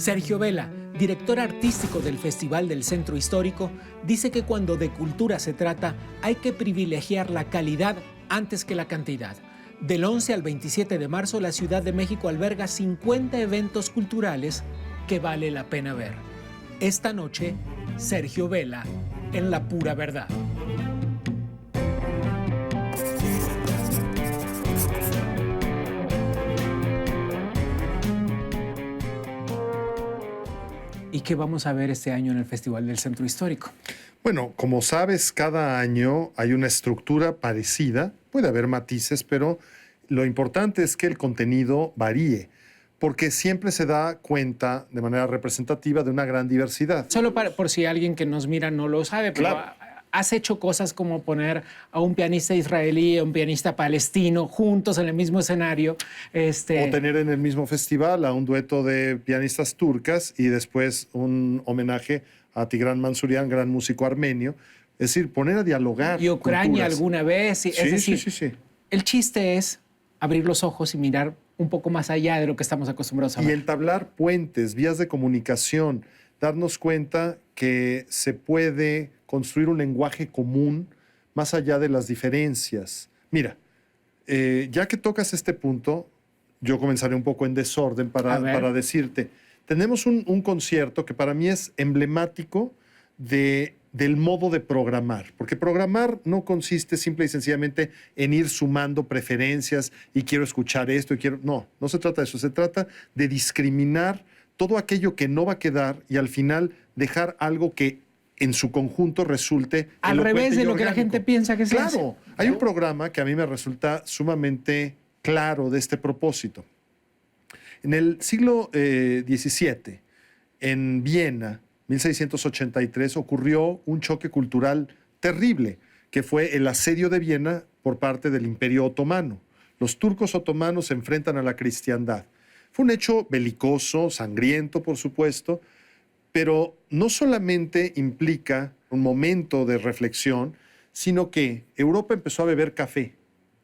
Sergio Vela, director artístico del Festival del Centro Histórico, dice que cuando de cultura se trata, hay que privilegiar la calidad antes que la cantidad. Del 11 al 27 de marzo, la Ciudad de México alberga 50 eventos culturales que vale la pena ver. Esta noche, Sergio Vela, en La Pura Verdad. ¿Y qué vamos a ver este año en el Festival del Centro Histórico? Bueno, como sabes, cada año hay una estructura parecida. Puede haber matices, pero lo importante es que el contenido varíe, porque siempre se da cuenta de manera representativa de una gran diversidad. Solo por si alguien que nos mira no lo sabe, pero Claro. has hecho cosas como poner a un pianista israelí y a un pianista palestino juntos en el mismo escenario. O tener en el mismo festival a un dueto de pianistas turcas y después un homenaje a Tigran Mansurian, gran músico armenio. Es decir, poner a dialogar Y Ucrania culturas. alguna vez. Sí, Es decir, sí. el chiste es abrir los ojos y mirar un poco más allá de lo que estamos acostumbrados a Y ver. entablar puentes, vías de comunicación, darnos cuenta que se puede construir un lenguaje común más allá de las diferencias. Mira, ya que tocas este punto, yo comenzaré un poco en desorden A ver. para decirte, tenemos un concierto que para mí es emblemático del modo de programar, porque programar no consiste simple y sencillamente en ir sumando preferencias y quiero escuchar esto y quiero... No se trata de eso, se trata de discriminar todo aquello que no va a quedar y al final dejar algo que en su conjunto resulte Al elocuente revés de y lo que la orgánico. gente piensa que se hace. Claro, hay un programa que a mí me resulta sumamente claro de este propósito. En el siglo XVII, en Viena, 1683, ocurrió un choque cultural terrible, que fue el asedio de Viena por parte del Imperio Otomano. Los turcos otomanos se enfrentan a la cristiandad. Fue un hecho belicoso, sangriento, por supuesto, pero no solamente implica un momento de reflexión, sino que Europa empezó a beber café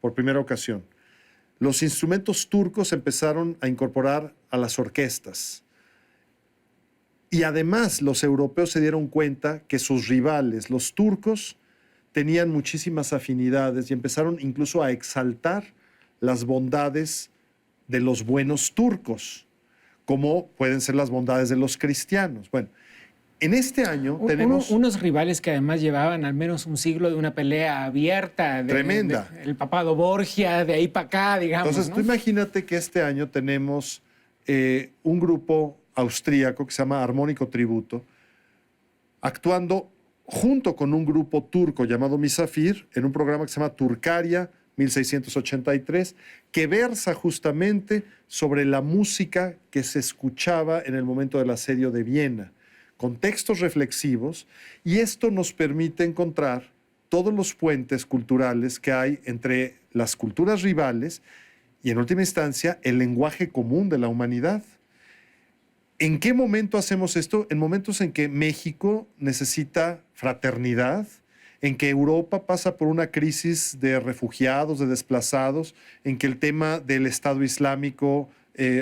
por primera ocasión. Los instrumentos turcos empezaron a incorporar a las orquestas. Y además los europeos se dieron cuenta que sus rivales, los turcos, tenían muchísimas afinidades y empezaron incluso a exaltar las bondades de los buenos turcos, como pueden ser las bondades de los cristianos. Bueno, en este año tenemos... Unos rivales que además llevaban al menos un siglo de una pelea abierta. Tremenda. El papado Borgia, de ahí para acá, digamos. Entonces, ¿no? tú imagínate que este año tenemos un grupo austríaco que se llama Armónico Tributo, actuando junto con un grupo turco llamado Misafir en un programa que se llama Turcaria 1683, que versa justamente sobre la música que se escuchaba en el momento del asedio de Viena, con textos reflexivos, y esto nos permite encontrar todos los puentes culturales que hay entre las culturas rivales y, en última instancia, el lenguaje común de la humanidad. ¿En qué momento hacemos esto? En momentos en que México necesita fraternidad, en que Europa pasa por una crisis de refugiados, de desplazados, en que el tema del Estado Islámico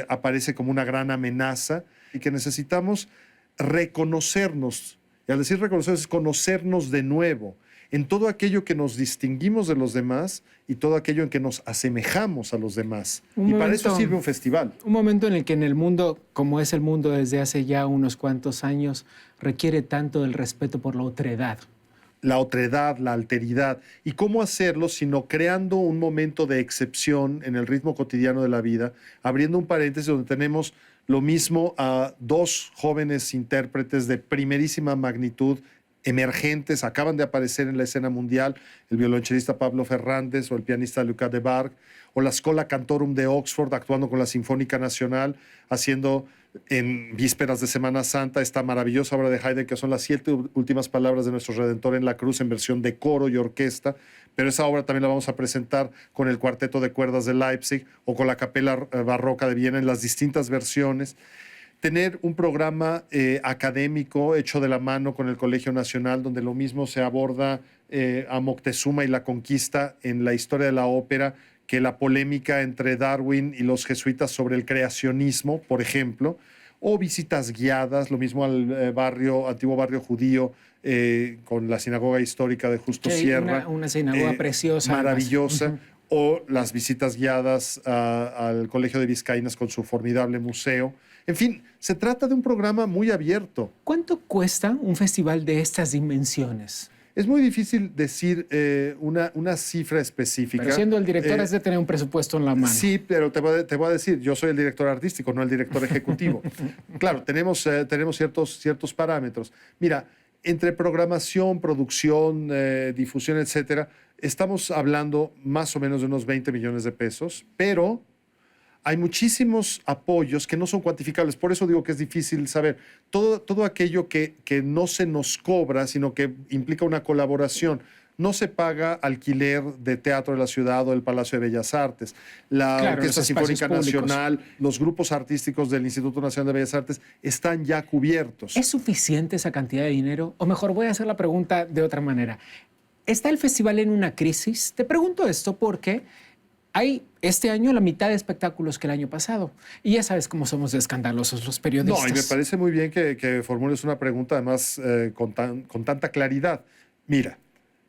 aparece como una gran amenaza y que necesitamos reconocernos. Y al decir reconocernos es conocernos de nuevo en todo aquello que nos distinguimos de los demás y todo aquello en que nos asemejamos a los demás. Y para eso sirve un festival. Un momento en el que en el mundo, como es el mundo desde hace ya unos cuantos años, requiere tanto el respeto por la otredad. La otredad, la alteridad. ¿Y cómo hacerlo sino creando un momento de excepción en el ritmo cotidiano de la vida, abriendo un paréntesis donde tenemos lo mismo a dos jóvenes intérpretes de primerísima magnitud, emergentes, acaban de aparecer en la escena mundial, el violonchelista Pablo Fernández o el pianista Lucas de Barg, o la Schola Cantorum de Oxford actuando con la Sinfónica Nacional, haciendo en vísperas de Semana Santa esta maravillosa obra de Haydn que son las 7 últimas palabras de nuestro Redentor en la cruz en versión de coro y orquesta, pero esa obra también la vamos a presentar con el Cuarteto de Cuerdas de Leipzig o con la Capella Barroca de Viena en las distintas versiones. Tener un programa académico hecho de la mano con el Colegio Nacional, donde lo mismo se aborda a Moctezuma y la conquista en la historia de la ópera, que la polémica entre Darwin y los jesuitas sobre el creacionismo, por ejemplo, o visitas guiadas, lo mismo al antiguo barrio judío, con la sinagoga histórica de Justo Sierra. Una sinagoga preciosa. Maravillosa. O las visitas guiadas al Colegio de Vizcaínas con su formidable museo. En fin, se trata de un programa muy abierto. ¿Cuánto cuesta un festival de estas dimensiones? Es muy difícil decir una cifra específica. Pero siendo el director has de tener un presupuesto en la mano. Sí, pero te voy a decir, yo soy el director artístico, no el director ejecutivo. Claro, tenemos ciertos parámetros. Mira, entre programación, producción, difusión, etcétera, estamos hablando más o menos de unos 20 millones de pesos, pero hay muchísimos apoyos que no son cuantificables. Por eso digo que es difícil saber. Todo aquello que no se nos cobra, sino que implica una colaboración. No se paga alquiler de teatro de la ciudad o del Palacio de Bellas Artes. La Orquesta Sinfónica Nacional, los grupos artísticos del Instituto Nacional de Bellas Artes están ya cubiertos. ¿Es suficiente esa cantidad de dinero? O mejor, voy a hacer la pregunta de otra manera. ¿Está el festival en una crisis? Te pregunto esto porque hay este año la mitad de espectáculos que el año pasado. Y ya sabes cómo somos de escandalosos los periodistas. No, y me parece muy bien que formules una pregunta, además, con tanta claridad. Mira,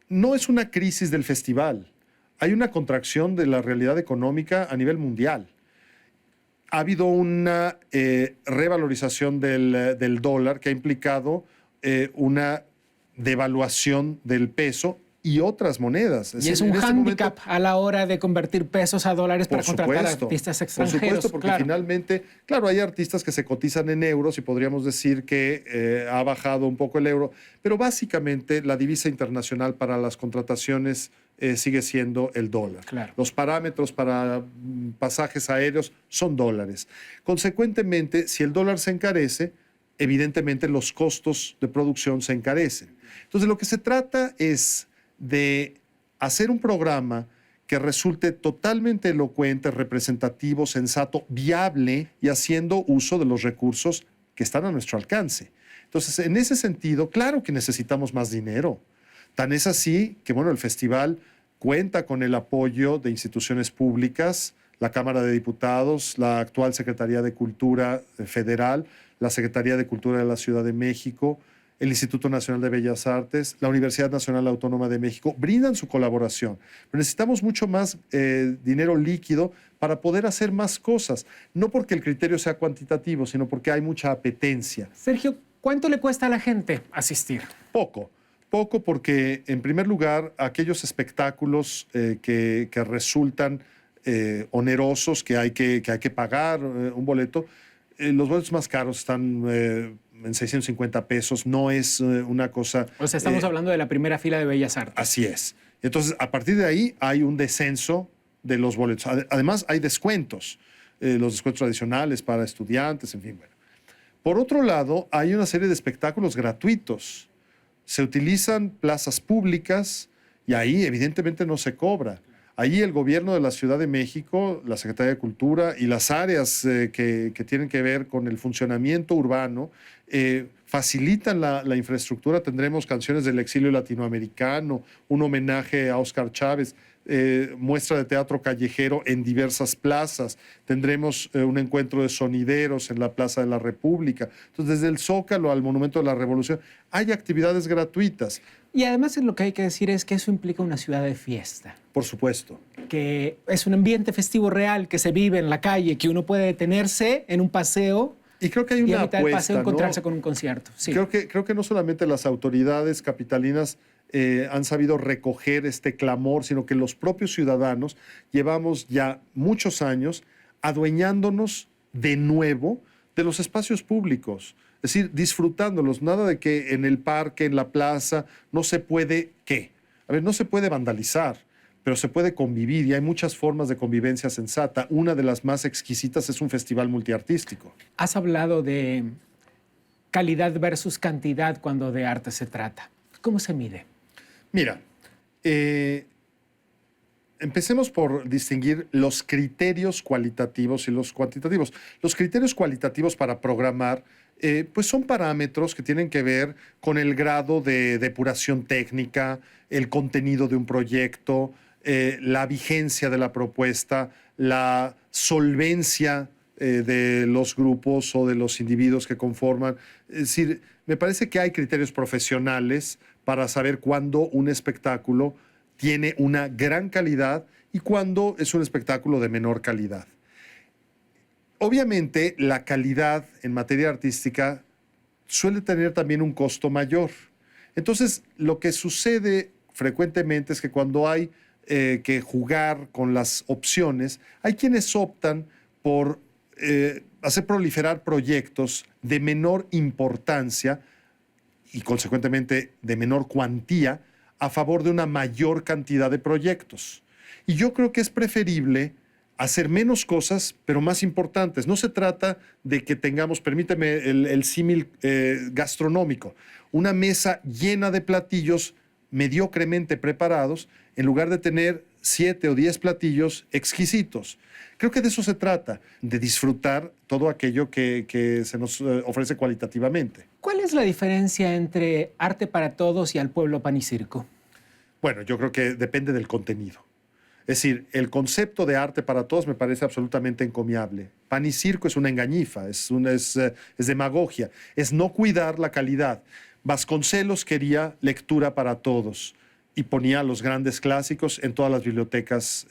no es una crisis del festival. Hay una contracción de la realidad económica a nivel mundial. Ha habido una revalorización del dólar que ha implicado una devaluación del peso y otras monedas. Y es un hándicap a la hora de convertir pesos a dólares para contratar artistas extranjeros. Por supuesto, porque finalmente, claro, hay artistas que se cotizan en euros y podríamos decir que ha bajado un poco el euro, pero básicamente la divisa internacional para las contrataciones sigue siendo el dólar. Claro. Los parámetros para pasajes aéreos son dólares. Consecuentemente, si el dólar se encarece, evidentemente los costos de producción se encarecen. Entonces, lo que se trata es de hacer un programa que resulte totalmente elocuente, representativo, sensato, viable y haciendo uso de los recursos que están a nuestro alcance. Entonces, en ese sentido, claro que necesitamos más dinero. Tan es así que, bueno, el festival cuenta con el apoyo de instituciones públicas, la Cámara de Diputados, la actual Secretaría de Cultura Federal, la Secretaría de Cultura de la Ciudad de México, el Instituto Nacional de Bellas Artes, la Universidad Nacional Autónoma de México, brindan su colaboración. Pero necesitamos mucho más dinero líquido para poder hacer más cosas. No porque el criterio sea cuantitativo, sino porque hay mucha apetencia. Sergio, ¿cuánto le cuesta a la gente asistir? Poco porque, en primer lugar, aquellos espectáculos que resultan onerosos, que hay que pagar un boleto, los boletos más caros están en 650 pesos, no es una cosa... O sea, estamos hablando de la primera fila de Bellas Artes. Así es. Entonces, a partir de ahí hay un descenso de los boletos. Además, hay descuentos, los descuentos tradicionales para estudiantes, en fin. Bueno. Por otro lado, hay una serie de espectáculos gratuitos. Se utilizan plazas públicas y ahí evidentemente no se cobra. Ahí el gobierno de la Ciudad de México, la Secretaría de Cultura y las áreas que tienen que ver con el funcionamiento urbano facilitan la infraestructura. Tendremos canciones del exilio latinoamericano, un homenaje a Óscar Chávez, muestra de teatro callejero en diversas plazas. Tendremos un encuentro de sonideros en la Plaza de la República. Entonces, desde el Zócalo al Monumento de la Revolución, hay actividades gratuitas. Y además lo que hay que decir es que eso implica una ciudad de fiesta. Por supuesto. Que es un ambiente festivo real que se vive en la calle, que uno puede detenerse en un paseo y creo que hay una a mitad apuesta, del paseo encontrarse con un concierto. Sí. Creo que no solamente las autoridades capitalinas han sabido recoger este clamor, sino que los propios ciudadanos llevamos ya muchos años adueñándonos de nuevo de los espacios públicos. Es decir, disfrutándolos, nada de que en el parque, en la plaza, no se puede, ¿qué? A ver, no se puede vandalizar, pero se puede convivir y hay muchas formas de convivencia sensata. Una de las más exquisitas es un festival multiartístico. Has hablado de calidad versus cantidad cuando de arte se trata. ¿Cómo se mide? Mira, empecemos por distinguir los criterios cualitativos y los cuantitativos. Los criterios cualitativos para programar pues son parámetros que tienen que ver con el grado de depuración técnica, el contenido de un proyecto, la vigencia de la propuesta, la solvencia de los grupos o de los individuos que conforman. Es decir, me parece que hay criterios profesionales para saber cuándo un espectáculo tiene una gran calidad y cuándo es un espectáculo de menor calidad. Obviamente, la calidad en materia artística suele tener también un costo mayor. Entonces, lo que sucede frecuentemente es que cuando hay que jugar con las opciones, hay quienes optan por hacer proliferar proyectos de menor importancia y consecuentemente de menor cuantía a favor de una mayor cantidad de proyectos. Y yo creo que es preferible hacer menos cosas, pero más importantes. No se trata de que tengamos, permíteme el símil gastronómico, una mesa llena de platillos mediocremente preparados, en lugar de tener 7 o 10 platillos exquisitos. Creo que de eso se trata, de disfrutar todo aquello que se nos ofrece cualitativamente. ¿Cuál es la diferencia entre arte para todos y al pueblo pan y circo? Bueno, yo creo que depende del contenido. Es decir, el concepto de arte para todos me parece absolutamente encomiable. Pan y circo es una engañifa, es demagogia, es no cuidar la calidad. Vasconcelos quería lectura para todos y ponía los grandes clásicos en todas las bibliotecas,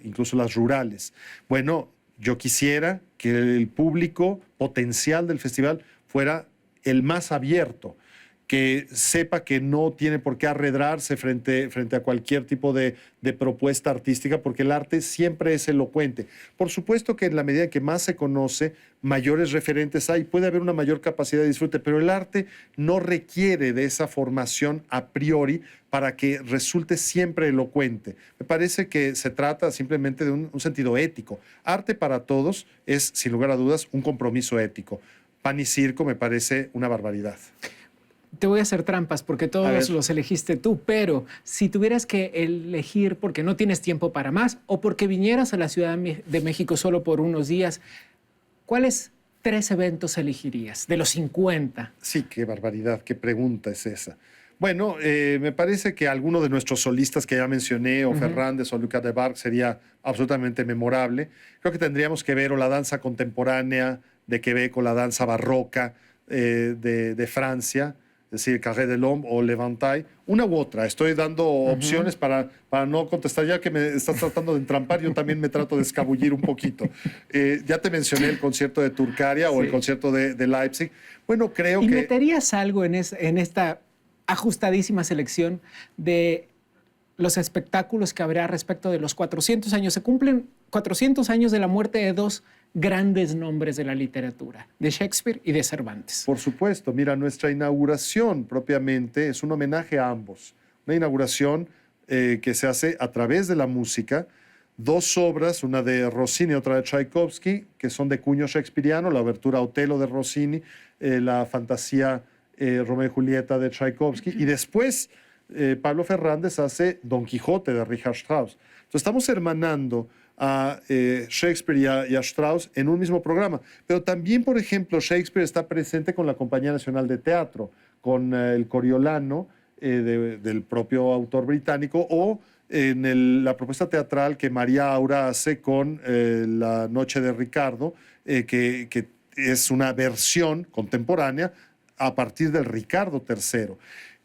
incluso las rurales. Bueno, yo quisiera que el público potencial del festival fuera el más abierto, que sepa que no tiene por qué arredrarse frente a cualquier tipo de propuesta artística, porque el arte siempre es elocuente. Por supuesto que en la medida en que más se conoce, mayores referentes hay, puede haber una mayor capacidad de disfrute, pero el arte no requiere de esa formación a priori para que resulte siempre elocuente. Me parece que se trata simplemente de un sentido ético. Arte para todos es, sin lugar a dudas, un compromiso ético. Pan y circo me parece una barbaridad. Te voy a hacer trampas porque todos los elegiste tú, pero si tuvieras que elegir porque no tienes tiempo para más o porque vinieras a la Ciudad de México solo por unos días, ¿cuáles 3 eventos elegirías de los 50? Sí, qué barbaridad, qué pregunta es esa. Bueno, me parece que alguno de nuestros solistas que ya mencioné, o Fernández o Lucas de Barg, sería absolutamente memorable. Creo que tendríamos que ver o la danza contemporánea de Quebec o la danza barroca de Francia, es decir, Carré de l'Homme o Levantai, una u otra. Estoy dando opciones para no contestar. Ya que me estás tratando de entrampar, yo también me trato de escabullir un poquito. Ya te mencioné el concierto de Turcaria o el concierto de Leipzig. Bueno, creo que... ¿Y meterías algo en esta ajustadísima selección de los espectáculos que habrá respecto de los 400 años? Se cumplen 400 años de la muerte de 2 grandes nombres de la literatura, de Shakespeare y de Cervantes. Por supuesto, mira, nuestra inauguración propiamente es un homenaje a ambos. Una inauguración que se hace a través de la música. 2 obras, una de Rossini y otra de Tchaikovsky, que son de cuño shakespeariano, la obertura Otelo de Rossini, la fantasía Romeo y Julieta de Tchaikovsky, y después Pablo Fernández hace Don Quijote de Richard Strauss. Entonces estamos hermanando a Shakespeare y a Strauss en un mismo programa. Pero también, por ejemplo, Shakespeare está presente con la Compañía Nacional de Teatro, con el Coriolano del propio autor británico, o en la propuesta teatral que María Aura hace con La Noche de Ricardo, que es una versión contemporánea a partir del Ricardo III.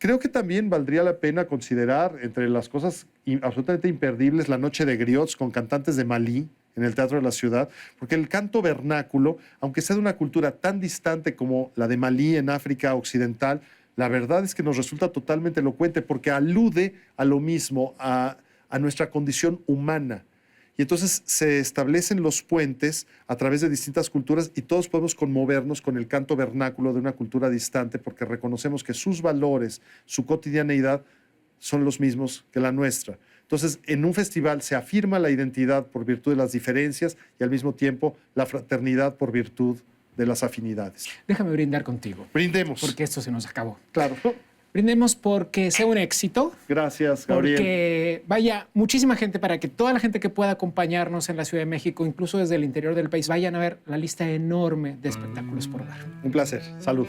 Creo que también valdría la pena considerar, entre las cosas absolutamente imperdibles, La Noche de Griots con cantantes de Malí en el Teatro de la Ciudad, porque el canto vernáculo, aunque sea de una cultura tan distante como la de Malí en África Occidental, la verdad es que nos resulta totalmente elocuente porque alude a lo mismo, a nuestra condición humana. Y entonces se establecen los puentes a través de distintas culturas y todos podemos conmovernos con el canto vernáculo de una cultura distante porque reconocemos que sus valores, su cotidianeidad son los mismos que la nuestra. Entonces, en un festival se afirma la identidad por virtud de las diferencias y al mismo tiempo la fraternidad por virtud de las afinidades. Déjame brindar contigo. Brindemos. Porque esto se nos acabó. Claro. Brindemos porque sea un éxito. Gracias, Gabriel. Porque vaya muchísima gente, para que toda la gente que pueda acompañarnos en la Ciudad de México, incluso desde el interior del país, vayan a ver la lista enorme de espectáculos por dar. Un placer. Salud.